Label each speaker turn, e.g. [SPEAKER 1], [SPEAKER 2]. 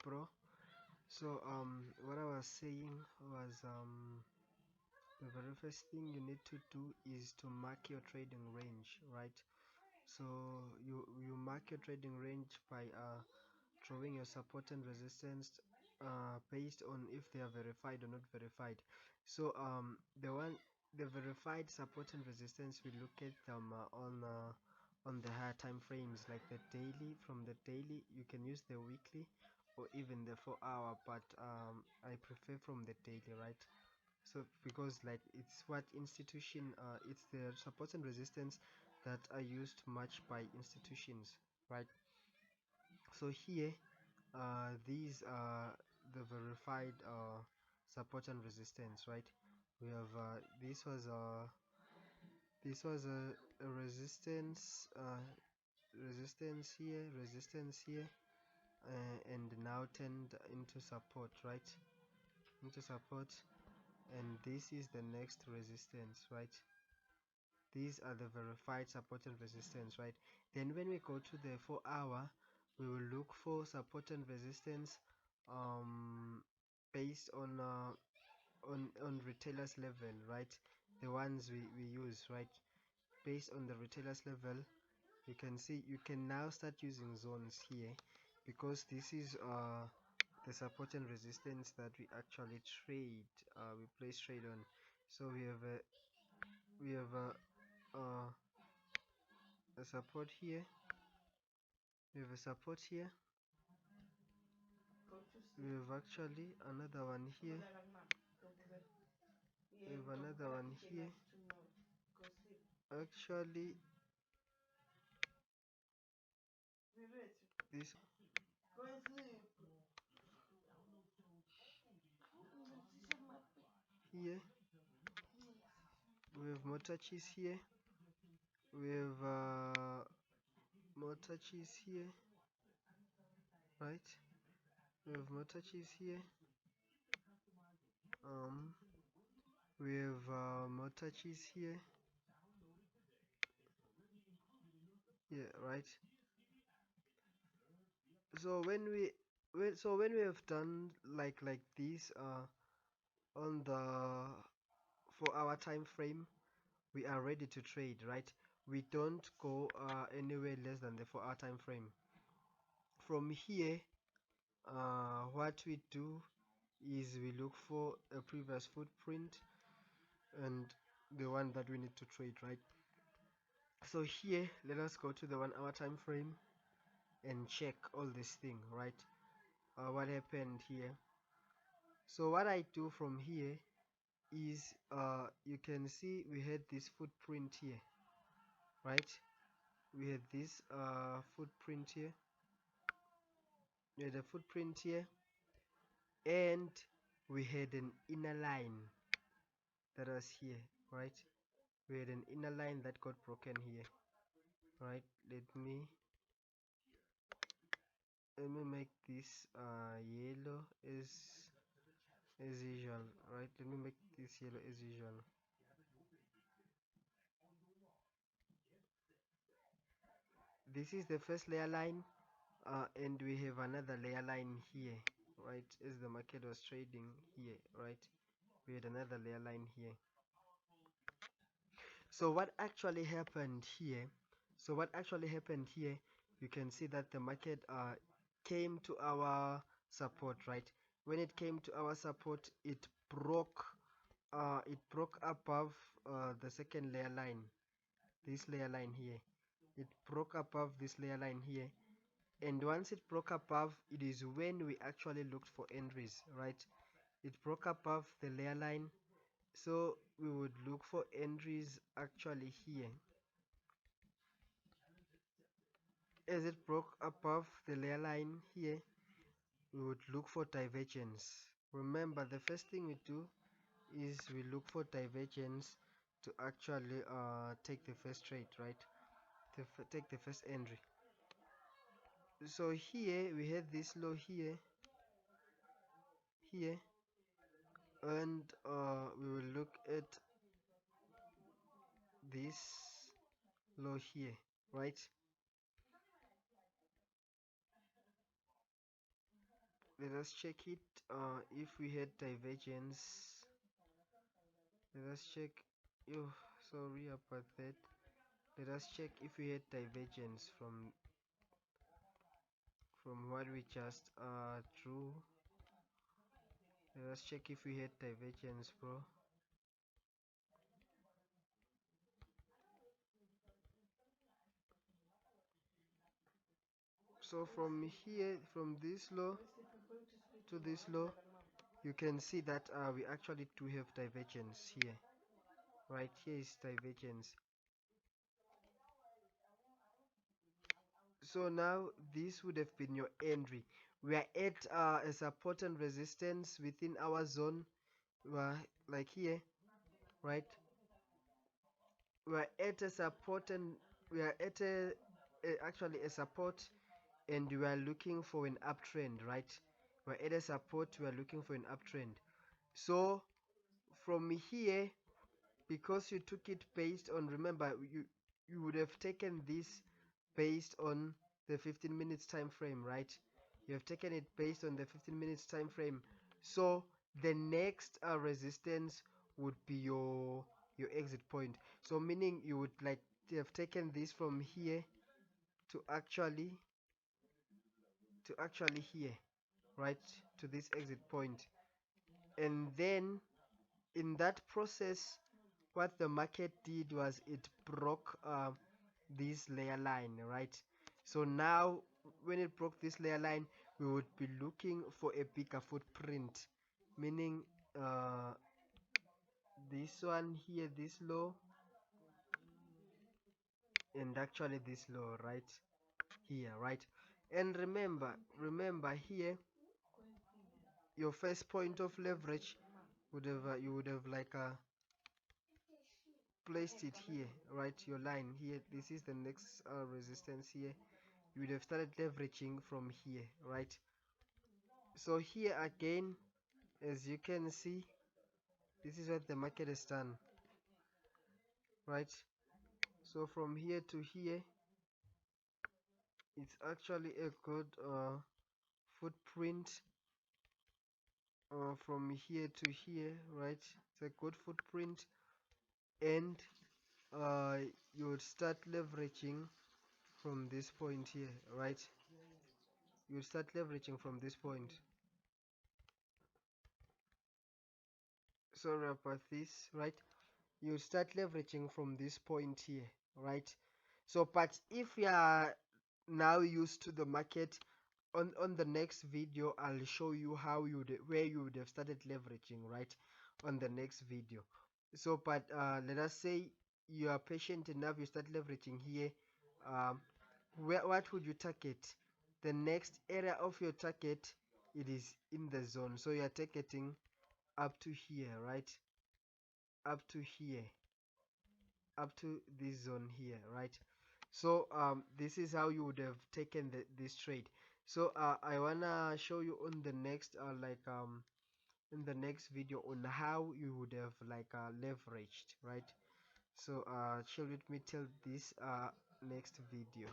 [SPEAKER 1] bro. So what I was saying was the very first thing you need to do is to mark your trading range, right? So you mark your trading range by drawing your support and resistance based on if they are verified or not verified. So the verified support and resistance, we look at them on the higher time frames, like the daily. From the daily you can use the weekly or even the 4 hour, but I prefer from the daily, right? So because like it's what institution, it's the support and resistance that are used much by institutions, right? So here these are the verified support and resistance, right? We have this was a resistance, resistance here, and now turned into support, right? Into support, and this is the next resistance, right? These are the verified support and resistance, right? Then when we go to the 4 hour, we will look for support and resistance based on retailers level, right? The ones we use, right? Based on the retailers level, you can see you can now start using zones here, because this is the support and resistance that we actually trade, we place trade on. So we have a support here, we have a support here, we have actually another one here, we have another one here. Actually this here, we have motor cheese here, we have motor cheese here, right? We have motor cheese here, um we have motor cheese here, yeah, right? So when we have done like this on the 4 hour time frame, we are ready to trade, right? We don't go anywhere less than the 4 hour time frame. From here, what we do is we look for a previous footprint and the one that we need to trade, right? So here, let us go to the 1 hour time frame and check all this thing, right? What happened here. So what I do from here is you can see we had this footprint here, right? We had this footprint here, we had a footprint here, and we had an inner line that was here, right? We had an inner line that got broken here, right? Let me make this yellow as usual, right? Let me make this yellow as usual. This is the first layer line, and we have another layer line here, right? As the market was trading here, right? We had another layer line here. So what actually happened here, you can see that the market came to our support, right? When it came to our support, it broke above the second layer line, this layer line here. It broke above this layer line here, and once it broke above, it is when we actually looked for entries, right? It broke above the layer line, so we would look for entries actually here. As it broke above the layer line here, we would look for divergence. Remember, the first thing we do is we look for divergence to actually take the first trade, right? To take the first entry. So here we had this low here, and we will look at this low here, right? let us check it. If we had divergence, let us check. Oh, sorry about that. Let us check if we had divergence from what we just drew. Let us check if we had divergence, bro. So from here, from this low to this low, you can see that we actually do have divergence here. Right here is divergence. So now this would have been your entry. We are at a support and resistance within our zone. Like here, right? We are at a support and we are at actually a support, and we are looking for an uptrend, right? We're at a support, we are looking for an uptrend. So from here, because you took it based on, remember, you would have taken this based on the 15 minutes time frame, right? You have taken it based on the 15 minutes time frame. So the next resistance would be your exit point. So meaning you would like to have taken this from here to actually here, right, to this exit point. And then in that process, what the market did was it broke this layer line, right? So now when it broke this layer line, we would be looking for a bigger footprint, meaning this one here, this low, and actually this low right here, right? And remember here, your first point of leverage would have you would have like placed it here, right? Your line here, this is the next resistance here. You would have started leveraging from here, right? So here again, as you can see, this is what the market has done, right? So from here to here, it's actually a good footprint. From here to here, right? It's a good footprint, and uh, you would start leveraging from this point here, right? You would start leveraging from this point. Sorry about this, right? You start leveraging from this point here, right? So but if you are now used to the market, on the next video I'll show you how where you would have started leveraging, right, on the next video. So but let us say you are patient enough, you start leveraging here. What would you target? The next area of your target, it is in the zone, so you are targeting up to here, right? Up to here, up to this zone here, right? So this is how you would have taken this trade. So I wanna show you on the next in the next video on how you would have like leveraged, right? So chill with me till this next video.